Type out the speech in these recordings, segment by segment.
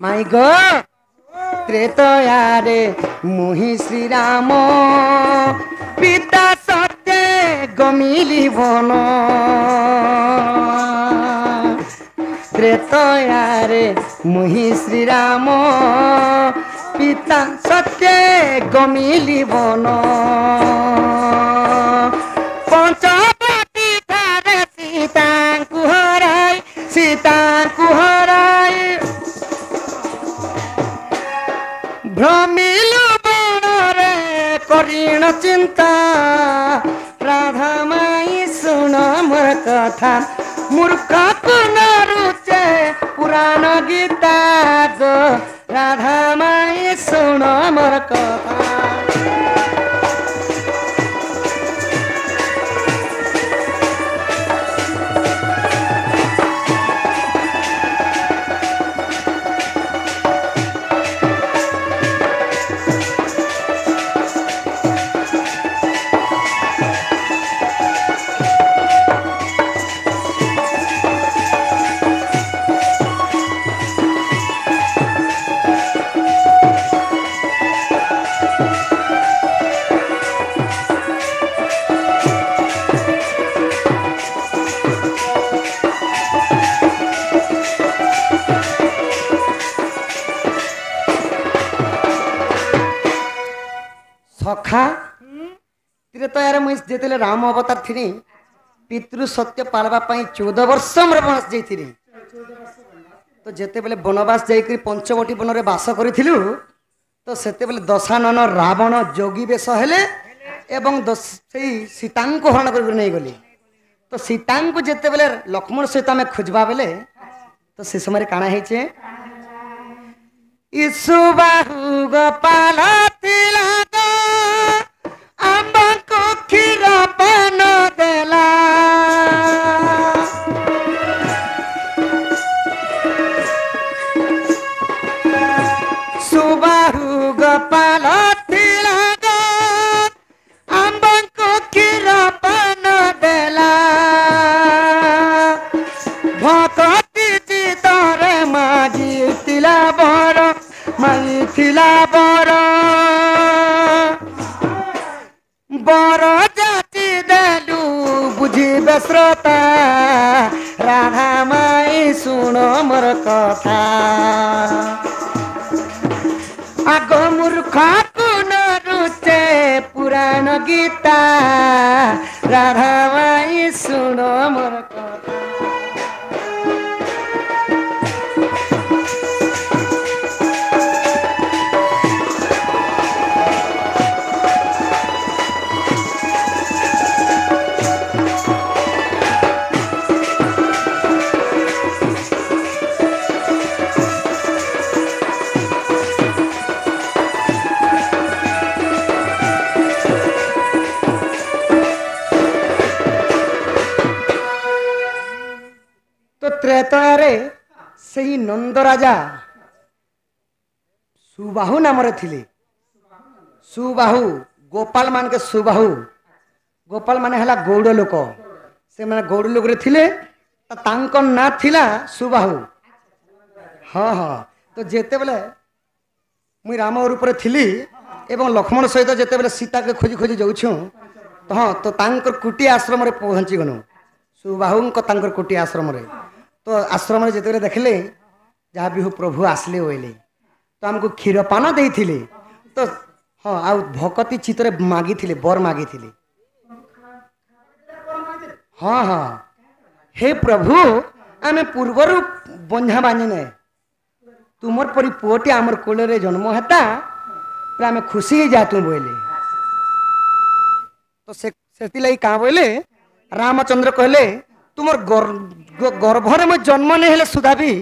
माई गो त्रेतयारे मुहि श्री राम पिता सत्य गमिली बन त्रेतयारे मुहि श्री राम पिता सत्य गमिली बन पंचवटी ठारे सीता कुहराई भ्रमिलु बणरे करीण चिंता राधा माई सुन मोर कथा मूर्ख को न रुचे पुराण गीता गो राधा माई सुन मोर कथा सखा त्रेतयार मुझे जिते राम अवतार थी पितृ सत्य पालवा 14 वर्ष मोर वनवास जाइए तो जिते बेले वनवास जाकर पंचवटी वन में बास करूँ तो सेते बेले दशानन रावण जोगी बेश हेले एवं सीता को हरण कर नहीं गली तो सीता को जिते बेले लक्ष्मण सहित आम खोजवा बेले तो से समय काना है ईसुबाहु गोपाल गोपाल आंब को क्षीर पान देला भक्ति चितरे माजी थिला बर माई थिला बर बर जाति देलु बुझिबे श्रोता राधा माई सुन मोर कथा आग मूर्ख को न रुचे पुराण गीता राधा माई सुन मोर कथा त्रेतयारे सही नंद राजा सुबाहु नाम थिले सुबाहु गोपाल मान के सुबाहु गोपाल माने हला गौड़ लोक से माने गौड़ लोक रे थिले तांको ना थिला सुबाहु हाँ हाँ तो जेते बेले मुई राम रूप थिली एवं लक्ष्मण सहित जेते बेले सीता के खोजी खोजी जाऊँ तो हाँ तो तांकर कुटी आश्रम रे पहुँची गनु सुबाहु तांकर कुटी आश्रम रे तो आश्रम जिते देखले जहाँ भी हो प्रभु आसले ओइले तो हमको क्षीरपान देइथिले तो हाँ आ भक्ति चित्रे मागी थिले बर मागी थिले हाँ हाँ हे प्रभु आमे पूर्वर बंझा बानी ने तुमर परी पुओटी आमर कोले जन्म हेता पूरा आमे खुशी ही जातु बोले तो से लगी कहाँ बोले रामचंद्र कहले तुमर गर्भरे मैं जन्म नहीं हेले सुधा भी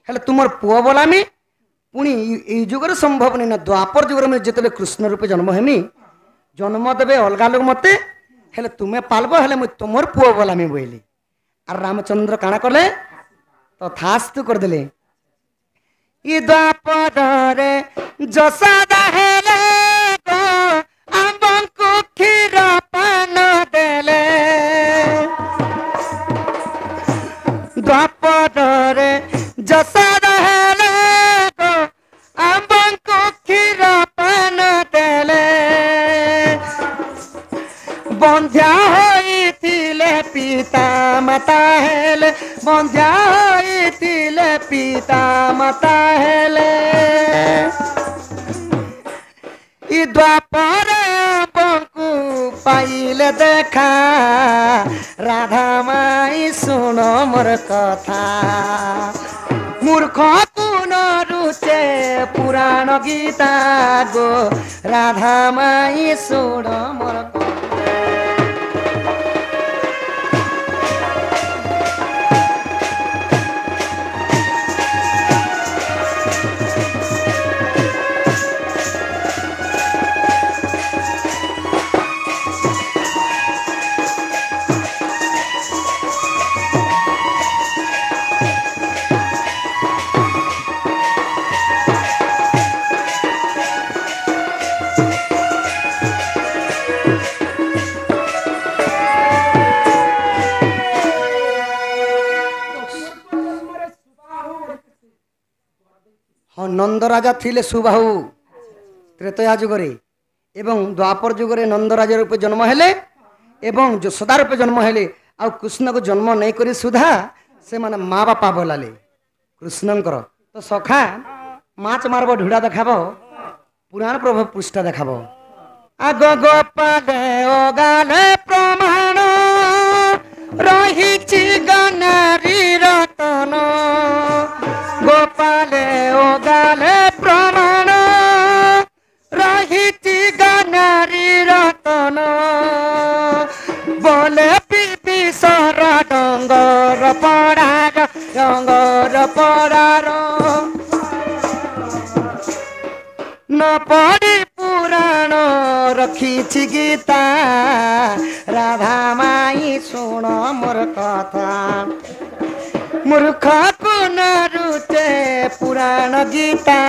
हेले तुमर पुओ बोलामी पुणी युगर संभव नहीं ना द्वापर युगर में जिते कृष्ण रूपे जन्म हेमी जन्म देवे अलग लोग मत हेले तुम्हें पालब हेले मुझे तुमर पुओ बोलामी बोली आर रामचंद्र काना कले तो थास्तु करदेले ई द्वापर जसोदा हेले तो आंबको क्षीर पान देले द्वापर जसोदा हेले माता हेले बंध्या होइथिले पिता माता हेले इ द्वापर बंकु पाइले देखा राधा माई सुन मोर कथा मूर्ख कुन रुचे पुराण गीता गो राधा माई सुन मोर कथा नंद राजा थिले सुबाहु त्रेतया जुगरे एवं द्वापर जुगरे नंद राजा रूपे जन्म हेले एवं यशोदा रूपे जन्म हेले आ कृष्ण को जन्म नहीं करी सुधा से माने माँ बापा बोलाले कृष्णंकर तो सखा माच मारब ढुड़ा देखाब पुराण प्रभाव पृष्ठ देखाब आग गोपाले ओ गाले प्रमाण रहिछि गनारी रतन गोपाले ओ गाले प्रमाण रहिछि गनारी रतन बोले बिबिसर डंगर पड़ार न पढ़ी पुराण रखिछि गीता राधा माई सुन मोर कथा मूर्ख कुन रुचे पुराण गीता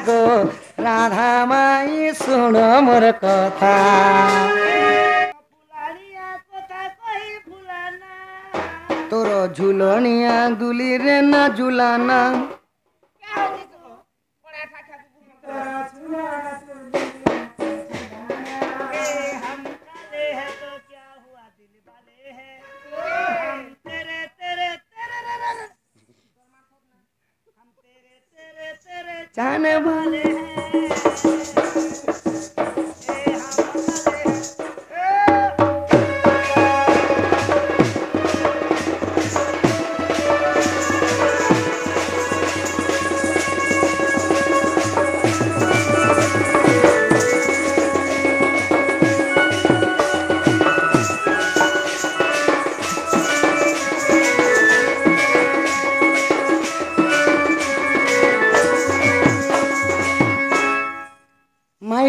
गो राधा माई सुन मोर कथा तोर झुलनिया दुली रे ना झुलाना जाने वाले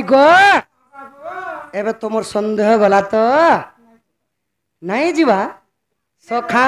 गो एबे तुमर संदेह गला तो नहीं जीवा सखा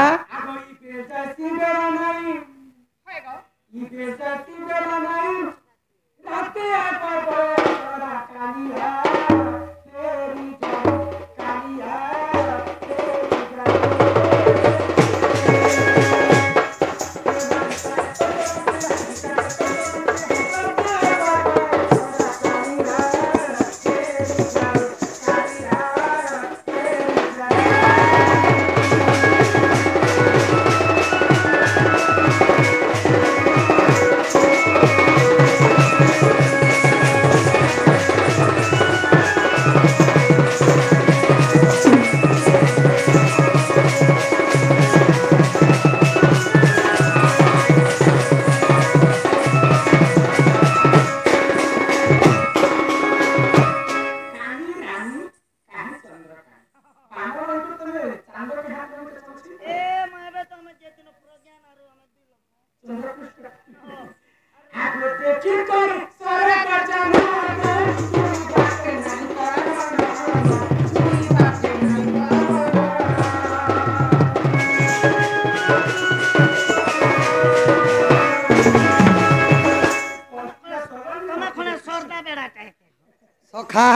सखा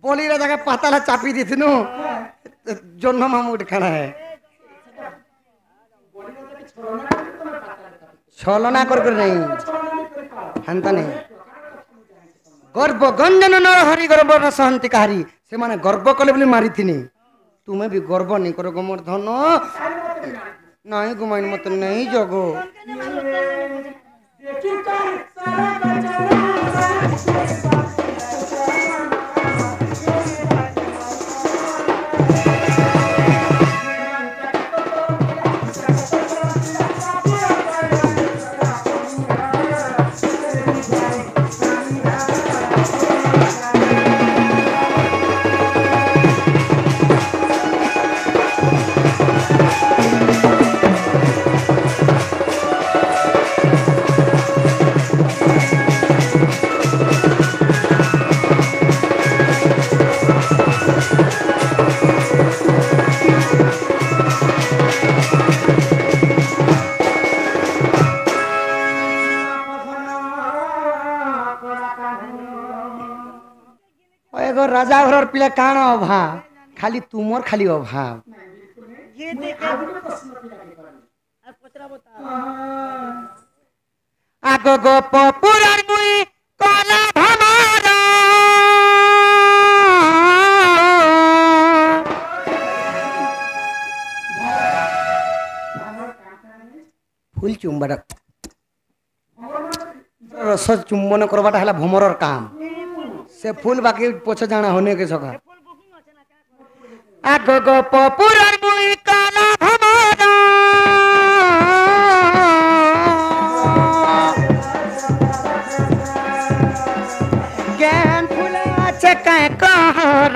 बोली रे जगह पाताला चापी दी थी जन्म मामूट खाना है छलना कर नहीं हेन्ता नहीं गर्व गंजन न हरि गर्व न सहंती कहारी से माने गर्व कले बोली मारी थी तुम्हें भी गर्व नहीं करो गोमर धन नहीं गुमाइन मत नहीं जगो एगो राजा घर पिला काण अभाव खाली तुमर खाली अभाव ये देखे अब पचरा बता आगो गो पुराण मुई कला भमारा फुल चुम्बन रस चुम्बन करवाटा है भमरर काम से फूल बाकी पोछ जाना होने के सका आगो गो पुराण मुई कला भमारा ज्ञान फुला चकै कहर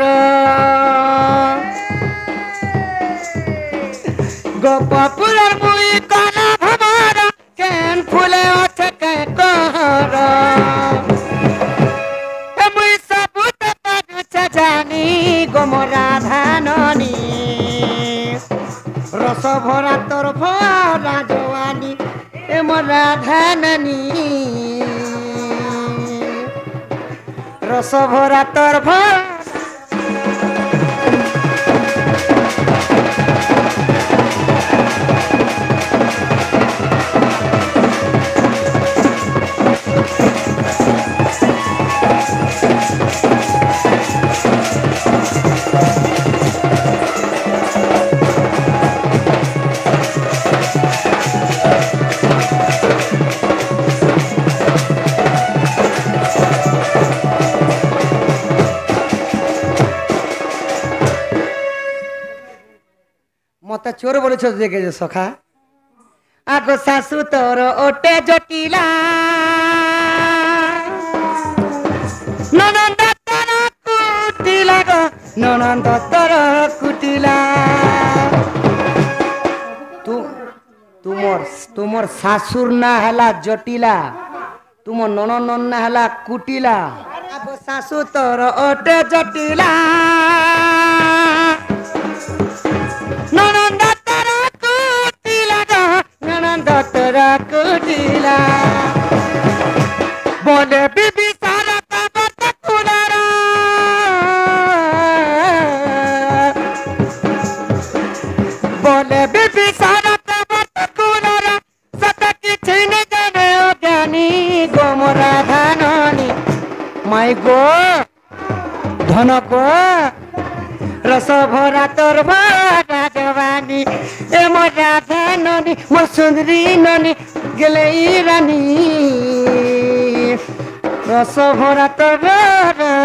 गोपपुर मुई कला भमारा ज्ञान फुले चकै कहर मुई सबूत पागुछ जानी गोमरा धाननी रस भरा तोर भरा जवानी ए मोरा धाननी रस भरा तोर भरा मत चोर बोले देखे सखा आगो सासू तोर ओटे जटिला ननंद तोर कुटिला गो ननंद तोर कुटिला तुमर सासुर ना हला जटिला तुम ननंद ना हला कुटिला आगो सासू तोर ओटे जटिला ननंद तोरा कुटिला गो ननंद तोरा कुटिला बोले बीबी सारा तबत कुलारा बोले बीबी सारा तबत कुलारा सत किछि न जाने अज्ञानी गोमरा धाननी माई गो धन को रस भरा तोर भरा जवानी ए मोरा धाननी मोर सुंदरी ननी गेले रानी रस भरा तोर भरा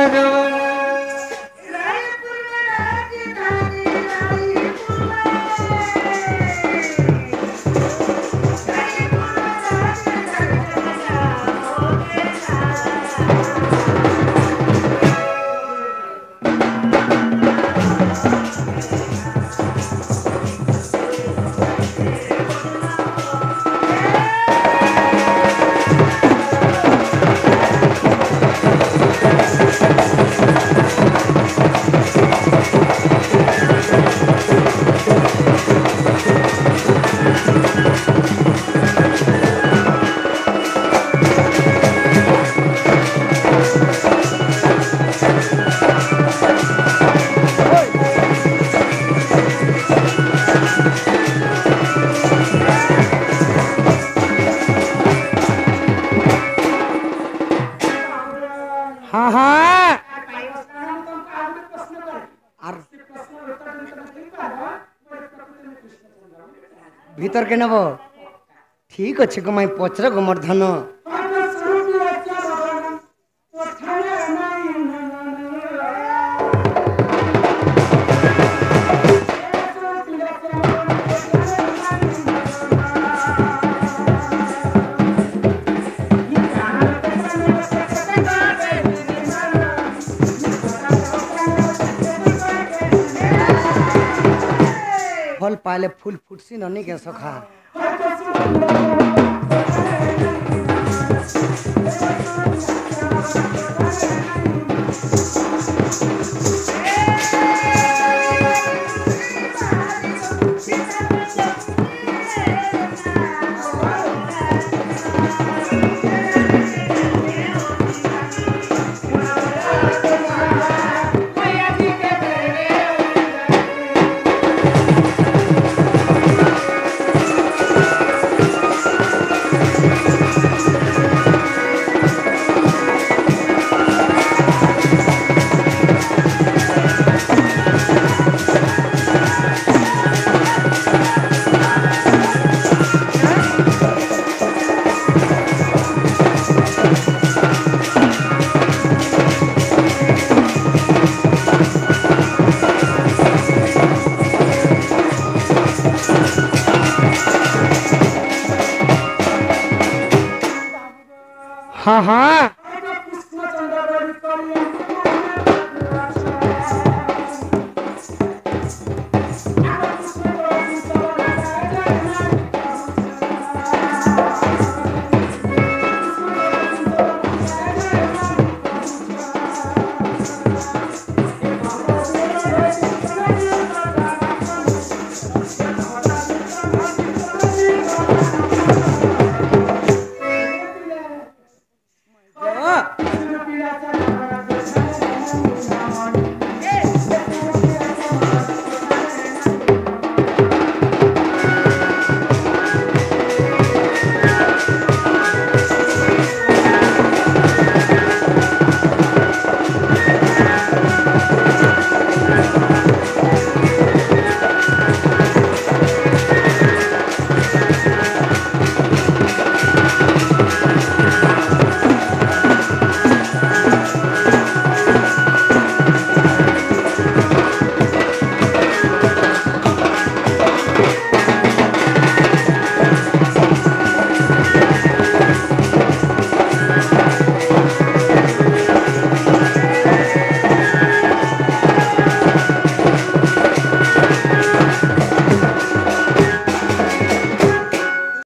हाँ हाँ ভিতর কে নেব ঠিক আছে গোমাই পচরে গোমর্ধন फल पाले फूल फुटसी ननी के सखा हाँ हाँ